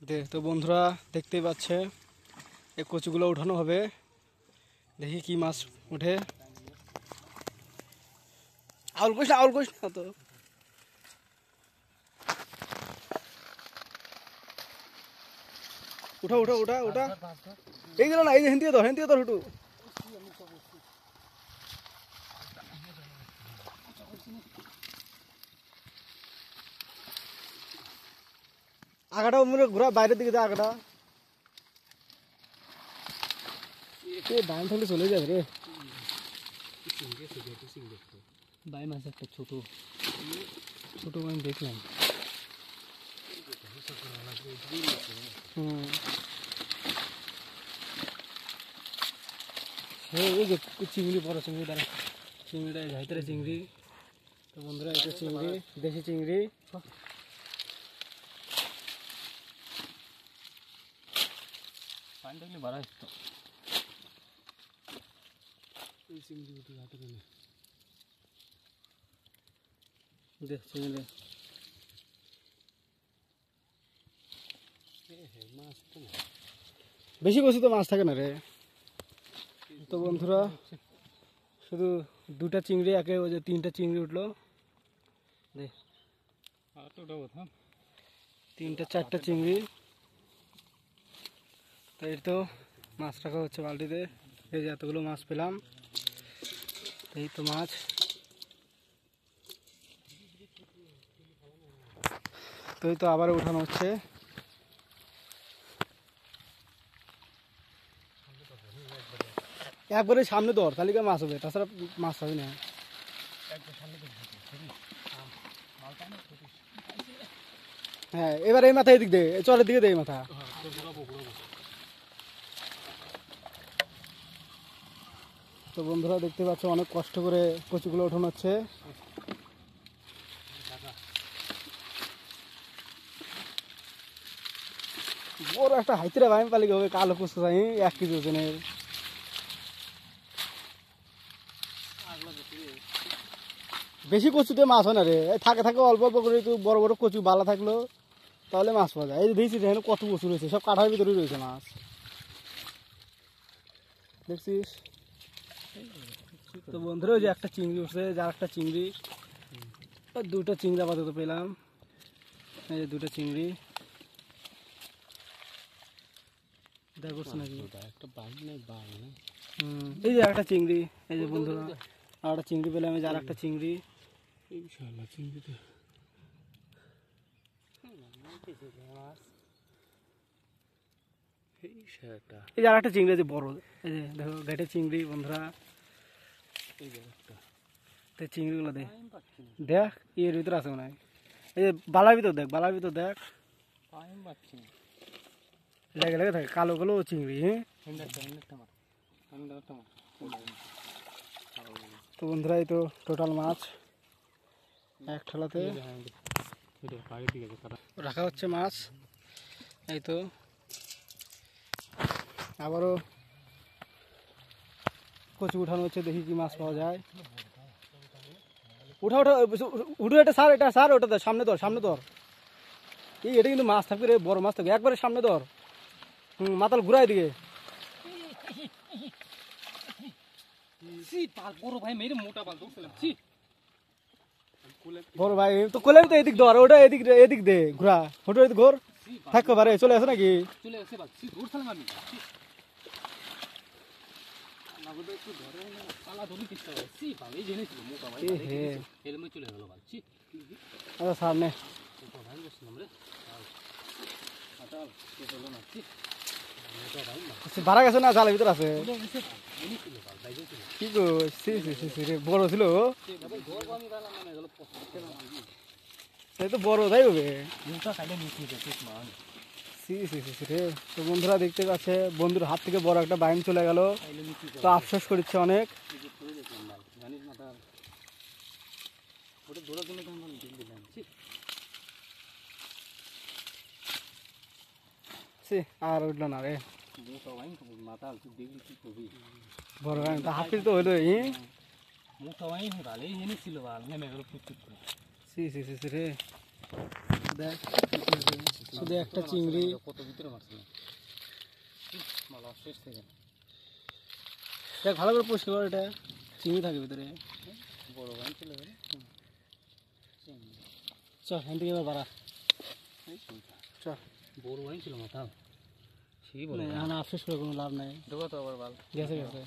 তো বন্ধুরা দেখতেই পাচ্ছে এই কচুগুলো উঠানো হবে, দেখি কি মাছ উঠে। আউল করিস না তো। উঠা উঠা উঠা উঠা, এই গেল না, এই যে হেন্দিয়ে ধর উঠু। আগাটা ঘোরা, বাইরের দিকে যা আগাটা, ডান থাকলে চলে যাবে রে। বাই মাছ একটা ছোট ছোট আমি দেখলাম। এই যে চিংড়ি, বড় চিংড়ি, দ্বারা চিংড়িটা ঝাইতারে চিংড়ি। তো বন্ধুরা এটা চিংড়ি, দেশি চিংড়ি। পানি থাকলে বাড়া আসতো এই চিংড়ি উঠে হাতে নেই। দেখ চিংড়ি মাছ তো না, বেশি কচি তো মাছ থাকে না রে। তো বন্ধুরা শুধু দুটা চিংড়ি, একে ওই যে তিনটা চিংড়ি উঠলো, দেখ তিনটা চারটা চিংড়ি। তাই তো মাছ রাখা হচ্ছে বালতিতে। এই যে এতগুলো মাছ পেলাম, এই তো মাছ। তো এই তো আবার উঠানো হচ্ছে। একবারে সামনে ধর, তাহলে মাছ হবে, তাছাড়া মাছ হবে না। হ্যাঁ এবার এই মাথা এদিক দে, চলের দিকে দে এই মাথা। তো বন্ধুরা দেখতে পাচ্ছ অনেক কষ্ট করে কচুগুলো ওঠানো হচ্ছে। বড় একটা হাইতিরা ভাই পালি হবে, কালো কচু চাই 1 কেজি ওজনের। বেশি কচুতে মাছ হয় না রে, থাকে অল্প অল্প করে। একটু বড় বড় কচু বালা থাকলো তাহলে মাছ পাওয়া যায়। এই যে দেখছি এখানে কত কচু রয়েছে, সব কাঠার ভিতরে রয়েছে মাছ, দেখছিস। তো বন্ধুরা ওই যে একটা চিংড়ি উঠছে, যার একটা চিংড়ি, দুটো চিংড়ি আপাতত পেলাম। এই যে দুটো চিংড়ি দেখো নাকি এই যে একটা চিংড়ি। এই যে বন্ধুরা আর একটা চিংড়ি পেলাম, এই যে আর একটা চিংড়ি। এই যে আর একটা চিংড়ি, যে বড়, এই যে দেখো ঘাটে চিংড়ি বন্ধুরা। চিংড়িগুলো দেখ দেখ, এর ভিতরে আছে মনে হয়। এই যে বালার ভিতর দেখ, বালার ভিতর দেখ, লেগে লেগে থাকে কালো কালো চিংড়ি। তো বন্ধুরা এই তো টোটাল মাছ এক ঠেলাতে রাখা হচ্ছে মাছ। এই তো আবারও কচু উঠানো হচ্ছে, দেখি কি মাছ পাওয়া যায়। উঠা উঠা উঠো, এটা সার ওটা ধর, সামনে ধর। এই এটা কিন্তু মাছ থাকবে রে, বড় মাছ থাকবে, একবারে সামনে ধর। মাতাল ঘুরাই দিকে। বড় ভাই তো কোলে তো এদিক ধর, ওটা এদিক দে ঘুরা, ফটো এদিক ঘোর থাকতে পারে। চলে আসে নাকি? সামনে ভাড়া গেছে না, জালের ভিতর আছে। কি গো বড় ছিল, এই তো বড় তাই হবে। তো বন্ধুরা দেখতে পাচ্ছে বন্ধুর হাত থেকে বড় একটা বাইম চলে গেল, তো আফসোস করছে অনেক। আর উঠলো না রে, বড় বাইম তো হাফিজ তো হইলো। রে দেখ শুধু একটা চিংড়ি। কত ভিতরে মারছিল মালা শেষ থেকে দেখ ভালো করে পরিষ্কার কর, এটা চিংড়ি থাকে ভিতরে। বড় ভাই ছিল চল এখান থেকে এবার বাড়া, চল। বড় ভাই ছিল মাথা সেই বড় এখানে আফসোস করে কোনো লাভ নাই, দেখো তো আবার ভালো গেছে গেছে।